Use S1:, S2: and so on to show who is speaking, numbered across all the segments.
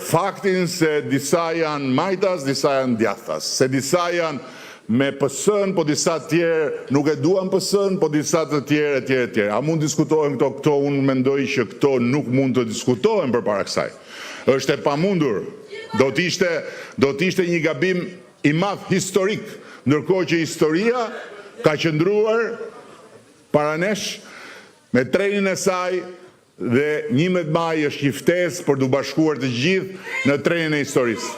S1: faktin se disa janë majtas, disa janë djathtas, se disa janë me pësën, po disa tjerë nuk e duan pësën, po disa të tjerë. A mund diskutohen këto? Unë mendoj që këto nuk mund të diskutohen përpara kësaj. Është e pamundur. Do të ishte një gabim i madh historik, ndërkohë që historia ka qëndruar para nesh me trenin e saj dhe 11 maj është një ftesë për të bashkuar të gjithë në trenin e historisë.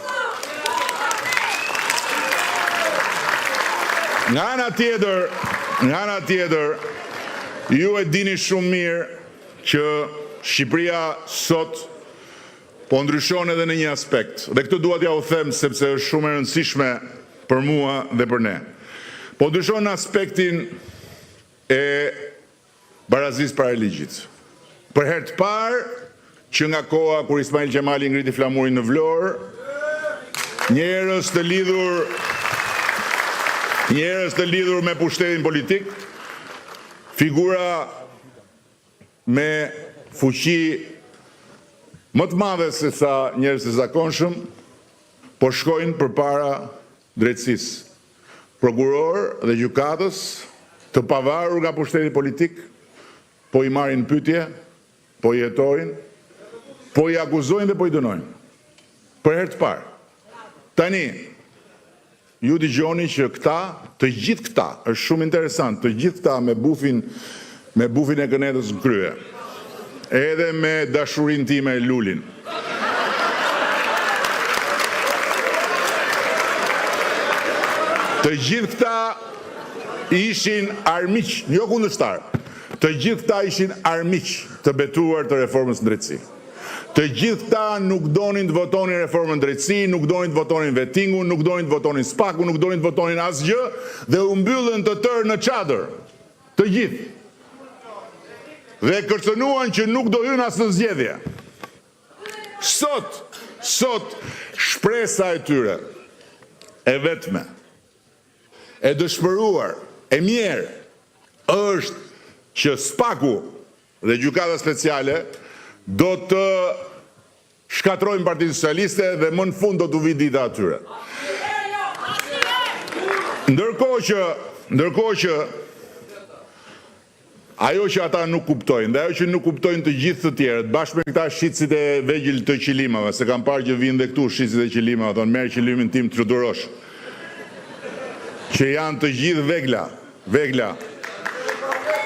S1: Nga ana tjetër, ju e dini shumë mirë që Shqipëria sot po ndryshon edhe në një aspekt. Dhe këtë dua t'ja u them sepse është shumë e rëndësishme për mua dhe për ne. Po ndryshon në aspektin e barazisë paraligjit. Për herë të parë që nga koha kur Ismail Qemali ngriti flamurin në Vlorë, njerëz të lidhur me pushtetin politik, figura me fuqi më të madhe se sa njerëz të zakonshëm, po shkojnë përpara drejtësisë. Prokuror dhe gjykatës të pavarur nga pushteti politik, po i marrin pyetje, po i hetojnë, po i akuzojnë dhe po i dënojnë. Për herë të parë. Tani, ju dëgjoni që të gjithë këta, është shumë interesant, të gjithë këta me bufin e kënetës në krye, edhe me dashurin time e Lulin. Të gjithë këta ishin armiq, jo kundërshtar. Të gjithë këta ishin armiq të betuar të reformës në drejtësi. Të gjithë këta nuk donin të votonin reformën në drejtësi, nuk donin të votonin vettingun, nuk donin të votonin spakun, nuk donin të votonin asgjë dhe u mbyllën të tërë në çadër. Të gjithë. Dhe kërcënuan që nuk do hynë as në zgjedhje. Sot shpresa e tyre e vetme, e dëshpëruar, e mirë, është që spaku dhe gjykata speciale do të shkatrojnë Partinë Socialiste dhe më në fund do të vi dita atyre. Ndërkohë që ajo që ata nuk kuptojnë, dhe ajo që nuk kuptojnë të gjithë të tjerët, bashkë me këta shitësit e vegjël të qilimave, se kam parë që vinë dhe këtu shitësit e qilimave, thonë merë qilimin tim të çudurosh, që janë të gjithë vegla,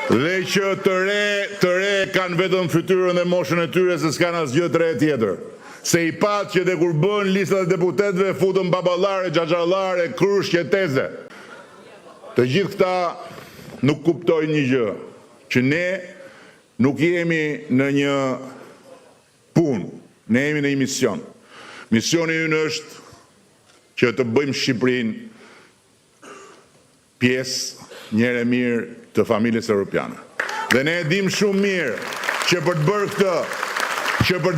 S1: dhe që të re kanë vetëm fytyrën dhe moshën e tyre se s'kanë asgjë të re tjetër. Se i patë që dhe kur bën listat e deputetëve futën baballare, xhaxhallare, krushke, teze. Të gjithë këta nuk kuptojnë një gjë, që ne nuk jemi në një punë, ne jemi në një mision. Misioni ynë është që të bëjmë Shqipërinë pjesë njëre mirë të familjes europiane. Dhe ne e dim shumë mirë që për të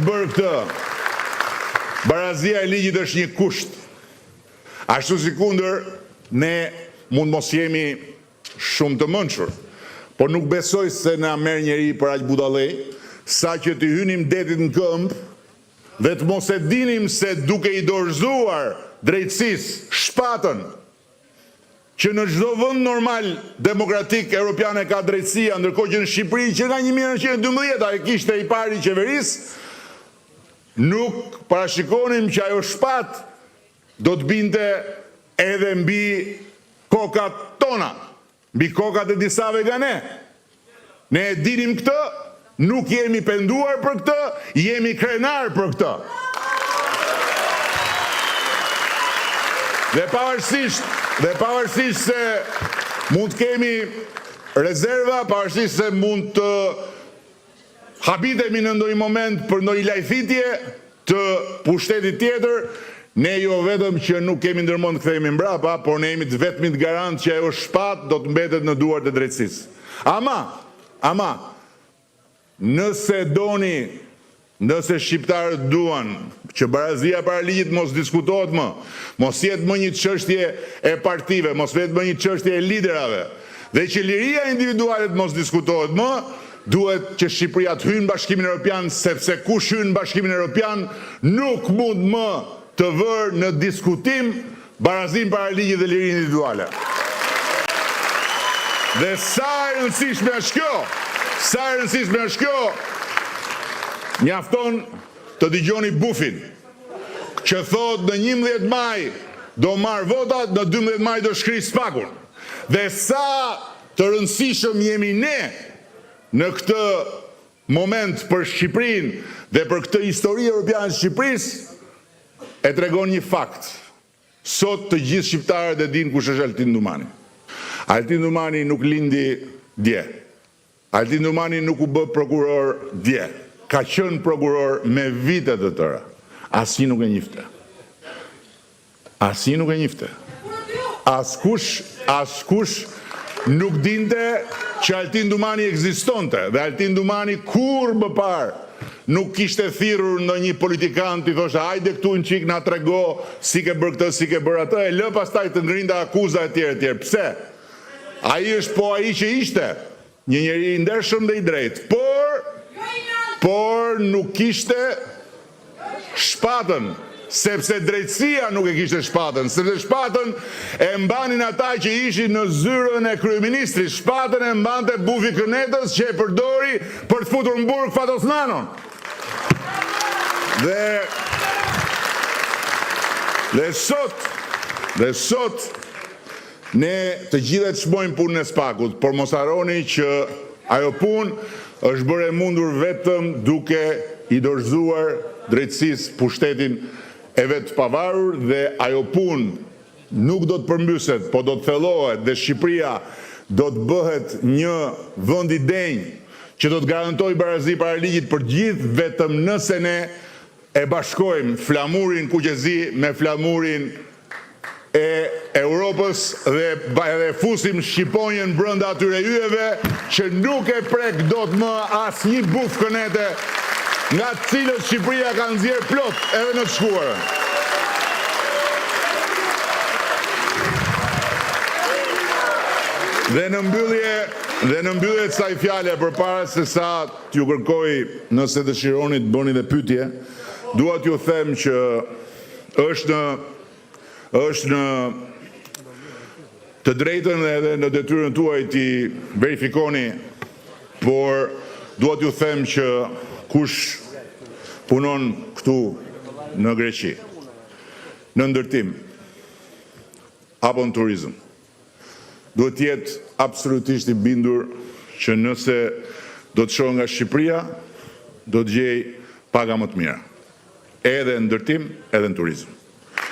S1: bërë këtë, barazia e ligjit është një kusht. Ashtu si kundër, ne mund mos jemi shumë të mençur, por nuk besoj se na merr njeri për aq budallëj, sa që të hynim detit në këmbë, dhe të mos e dinim se duke i dorëzuar drejtësisë shpatën, që në çdo vend normal demokratik europian ka drejtësia, ndërkohë që në Shqipëri që nga 1912 e kishte i pari qeverisë, nuk parashikonim që ajo shpatë do të binte edhe mbi kokat tona, mbi kokat e disave nga ne. Ne e dinim këtë, nuk jemi penduar për këtë, jemi krenar për këtë. Dhe pavarësisht se mund të kemi rezerva, pavarësisht se mund të habitemi në ndonjë moment për ndonjë lajthitje të pushtetit tjetër, ne jo vetëm që nuk kemi ndërmend të kthehemi mbrapa, por ne jemi të vetmit garant që ajo shpatë do të mbetet në duart e drejtësisë. Ama, nëse shqiptarët duan që barazia para ligjit mos diskutohet më, mos jetë më një çështje e partive, mos jetë më një çështje e liderave, dhe që liria individuale mos diskutohet më, duhet që Shqipëria të hyjë në Bashkimin Evropian, sepse kush hyn në Bashkimin Evropian nuk mund më të vërë në diskutim barazim para ligjit dhe lirinë individuale. Dhe sa e rëndësishme është kjo, mjafton të dëgjoni Bufin, që thot në 11 maj do marr votat, në 12 maj do shkri spakun. Dhe sa të rëndësishëm jemi ne në këtë moment për Shqipërinë dhe për këtë histori europiane të Shqipërisë, e tregon një fakt. Sot të gjithë shqiptarët e dinë kush është Altin Numani. Altin Numani nuk lindi dje. Altin Numani nuk u bë prokuror dje. Ka qenë prokuror me vite të tëra. Asnjë nuk e njihte. Asnjë nuk e njihte. Askush nuk dinte që Altin Numani ekzistonte, dhe Altin Numani kur më parë nuk kishte thirrur ndonjë politikant i thoshte hajde këtu një çik na trego si ke bërë këtë, si ke bërë atë, e lë pastaj të ngrinte akuza etj etj. Pse? Ai është ai që ishte një njeri i ndershëm dhe i drejtë, por nuk kishte shpatën, sepse drejtësia nuk e kishte shpatën, sepse shpatën e mbanin ata që ishin në zyrën e kryeministrit, shpatën e mbante Bufi Kënetës që e përdori për të futur në burg Fatosnanon. Dhe sot ne të gjithë të çmojmë punën e spakut, por mos harroni që ajo punë është bërë e mundur vetëm duke i dorëzuar drejtësisë pushtetin e vetë pavarur, dhe ajo punë nuk do të përmbyset, po do të thellohet dhe Shqipëria do të bëhet një vend i denj që do të garantojë barazi para ligjit për gjithë, vetëm nëse ne e bashkojmë flamurin kuqezi me flamurin e Europës dhe fusim Shqiponjën brenda atyre yjeve që nuk e prek dot më asnjë buf kënete, nga të cilët Shqipëria ka nxjerrë plot edhe në të shkuarën. Dhe në mbyllje të saj fjale, përpara se sa t'ju kërkoj nëse dëshironi të bëni dhe pyetje, dua t'ju them që është në të drejtën edhe në detyrën tuaj t'i verifikoni, por dua t'ju them që kush punon këtu në Greqi, në ndërtim apo në turizëm, duhet jetë absolutisht i bindur që nëse do të shohë nga Shqipëria, do të gjej paga më të mira, edhe në ndërtim, edhe në turizëm.